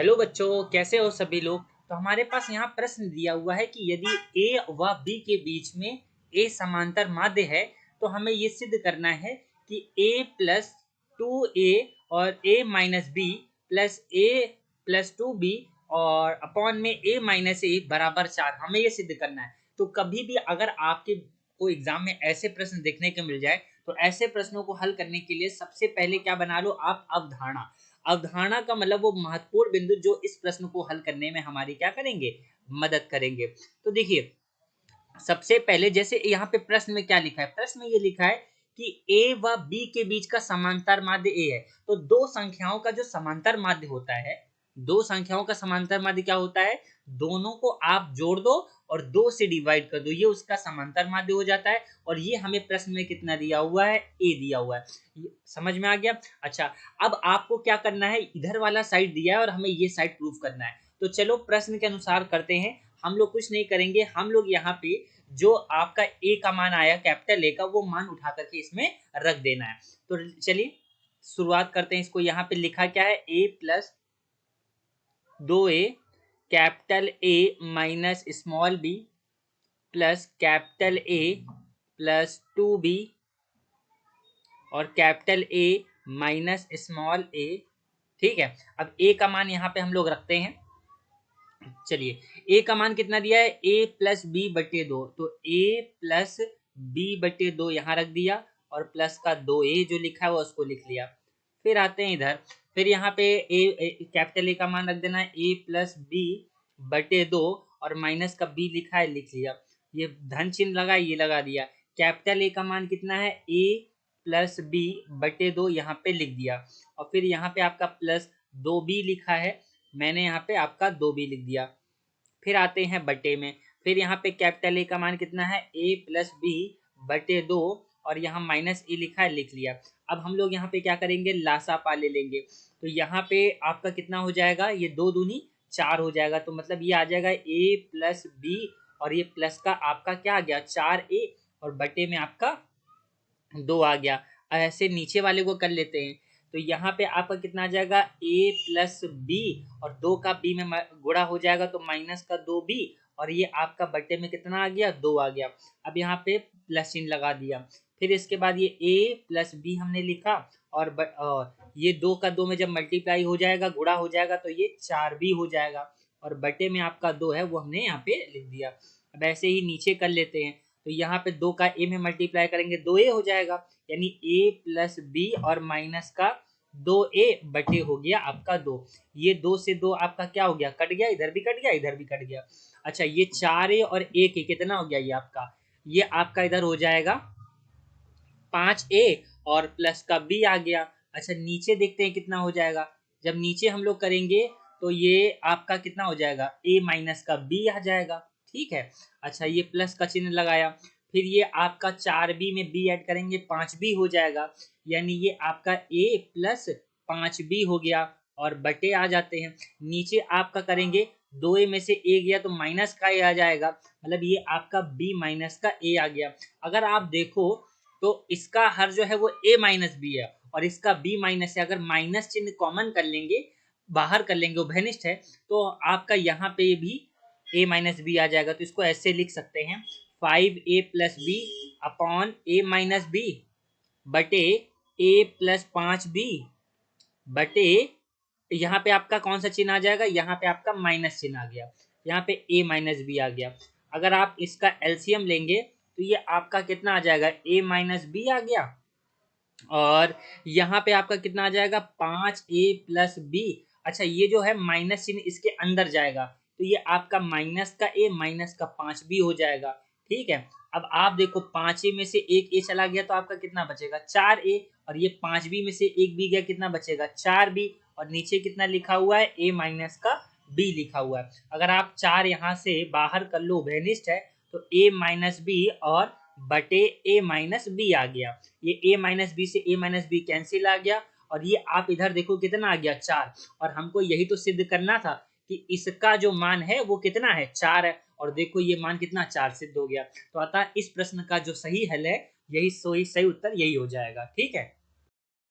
Hello बच्चों, कैसे हो सभी लोग। तो हमारे पास यहाँ प्रश्न दिया हुआ है कि यदि a व b के बीच में a समांतर माध्य है तो हमें ये सिद्ध करना है कि a प्लस 2a और a minus B plus a plus 2b और अपॉन में a माइनस a बराबर 4। हमें ये सिद्ध करना है। तो कभी भी अगर आपके को एग्जाम में ऐसे प्रश्न देखने को मिल जाए तो ऐसे प्रश्नों को हल करने के लिए सबसे पहले क्या बना लो आप, अवधारणा। अवधारणा का मतलब वो महत्वपूर्ण बिंदु जो इस प्रश्न को हल करने में हमारी क्या करेंगे, मदद करेंगे। तो देखिए सबसे पहले जैसे यहाँ पे प्रश्न में क्या लिखा है, प्रश्न में ये लिखा है कि a व b के बीच का समांतर माध्य a है। तो दो संख्याओं का जो समांतर माध्य होता है, दो संख्याओं का समांतर माध्य क्या होता है, दोनों को आप जोड़ दो और 2 से डिवाइड कर दो, ये उसका समांतर माध्य हो जाता है। और ये हमें प्रश्न में कितना दिया हुआ है, a दिया हुआ है। समझ में आ गया। अच्छा, अब आपको क्या करना है, इधर वाला साइड दिया है और हमें ये साइड प्रूफ करना है। तो चलो प्रश्न के अनुसार करते हैं। हम लोग कुछ नहीं करेंगे, हम लोग यहाँ पे जो आपका a का मान आया कैपिटल A का, वो मान उठा करके इसमें रख देना है। तो चलिए शुरुआत करते हैं। इसको यहाँ पे लिखा क्या है, a plus 2a capital A minus small b plus capital A plus 2b और capital A minus small a। ठीक है, अब a का मान यहाँ पे हम लोग रखते हैं। चलिए a का मान कितना दिया है, a प्लस बी बटे 2। तो a प्लस बी बटे 2 यहाँ रख दिया और प्लस का 2a जो लिखा है वो उसको लिख लिया। फिर आते हैं इधर, फिर यहाँ पे कैपिटल A का मान रख देना है a प्लस बी बटे 2 और माइनस का b लिखा है, लिख लिया। ये धन चिन्ह लगा, ये लगा दिया। कैपिटल A का मान कितना है, a प्लस बी बटे 2 यहाँ पे लिख दिया। और फिर यहाँ पे आपका प्लस 2b लिखा है, मैंने यहाँ पे आपका 2b लिख दिया। फिर आते हैं बटे में, फिर यहाँ पे कैपिटल A का मान कितना है, a प्लस बी बटे 2 और यहाँ माइनस ए लिखा है, लिख लिया। अब हम लोग यहाँ पे क्या करेंगे, लासापा ले लेंगे। तो यहाँ पे आपका कितना हो जाएगा, ये 2 दूनी 4 हो जाएगा। तो मतलब ये आ जाएगा a प्लस बी और ये प्लस का आपका क्या आ गया, 4a और बटे में आपका 2 आ गया। ऐसे नीचे वाले को कर लेते हैं। तो यहाँ पे आपका कितना आ जाएगा, a प्लस बी और 2 का b में गुणा हो जाएगा तो माइनस का 2b और ये आपका बटे में कितना आ गया, 2 आ गया। अब यहाँ पे प्लस चिन्ह लगा दिया। फिर इसके बाद ये a प्लस बी हमने लिखा और ये 2 का 2 में जब मल्टीप्लाई हो जाएगा, गुणा हो जाएगा तो ये 4b हो जाएगा और बटे में आपका 2 है वो हमने यहाँ पे लिख दिया। अब ऐसे ही नीचे कर लेते हैं। तो यहाँ पे 2 का a में मल्टीप्लाई करेंगे 2a हो जाएगा, यानी a प्लस बी और माइनस का 2a बटे हो गया आपका 2। ये 2 से 2 आपका क्या हो गया, कट गया, इधर भी कट गया, इधर भी कट गया। अच्छा, ये 4a और a के कितना हो गया, ये आपका इधर हो जाएगा 5a और प्लस का b आ गया। अच्छा, नीचे देखते हैं कितना हो जाएगा। जब नीचे हम लोग करेंगे तो ये आपका कितना हो जाएगा, a माइनस का b आ जाएगा। ठीक है। अच्छा, ये प्लस का चिन्ह लगाया। फिर ये आपका 4b में b ऐड करेंगे 5b हो जाएगा, यानी ये आपका a प्लस 5b हो गया और बटे आ जाते हैं। नीचे आपका करेंगे 2a में से a गया तो माइनस का a आ जाएगा, मतलब ये आपका b माइनस का a आ गया। अगर आप देखो तो इसका हर जो है वो a माइनस बी है और इसका b माइनस है। अगर माइनस चिन्ह कॉमन कर लेंगे, बाहर कर लेंगे, उभयनिष्ठ है, तो आपका यहाँ पे भी a माइनस बी आ जाएगा। तो इसको ऐसे लिख सकते हैं 5a plus B upon a minus B बटे a प्लस 5b बटे यहाँ पे आपका कौन सा चिन्ह आ जाएगा, यहाँ पे आपका माइनस चिन्ह आ गया, यहाँ पे a माइनस बी आ गया। अगर आप इसका एलसीएम लेंगे तो ये आपका कितना आ जाएगा, a माइनस बी आ गया और यहाँ पे आपका कितना आ जाएगा, 5a प्लस बी। अच्छा, ये जो है माइनस चिन्ह इसके अंदर जाएगा तो ये आपका माइनस का a माइनस का 5b हो जाएगा। ठीक है। अब आप देखो 5a में से एक a चला गया तो आपका कितना बचेगा, 4a और ये 5b में से एक b गया, कितना बचेगा, 4b और नीचे कितना लिखा हुआ है, a माइनस का b लिखा हुआ है। अगर आप 4 यहाँ से बाहर कर लो, उभयनिष्ठ है, तो a माइनस बी और बटे a माइनस बी आ गया। ये a माइनस बी से a माइनस बी कैंसिल आ गया और ये आप इधर देखो कितना आ गया, 4। और हमको यही तो सिद्ध करना था कि इसका जो मान है वो कितना है, 4 है। और देखो ये मान कितना, 4 सिद्ध हो गया। तो अतः इस प्रश्न का जो सही हल है, यही सही उत्तर यही हो जाएगा। ठीक है।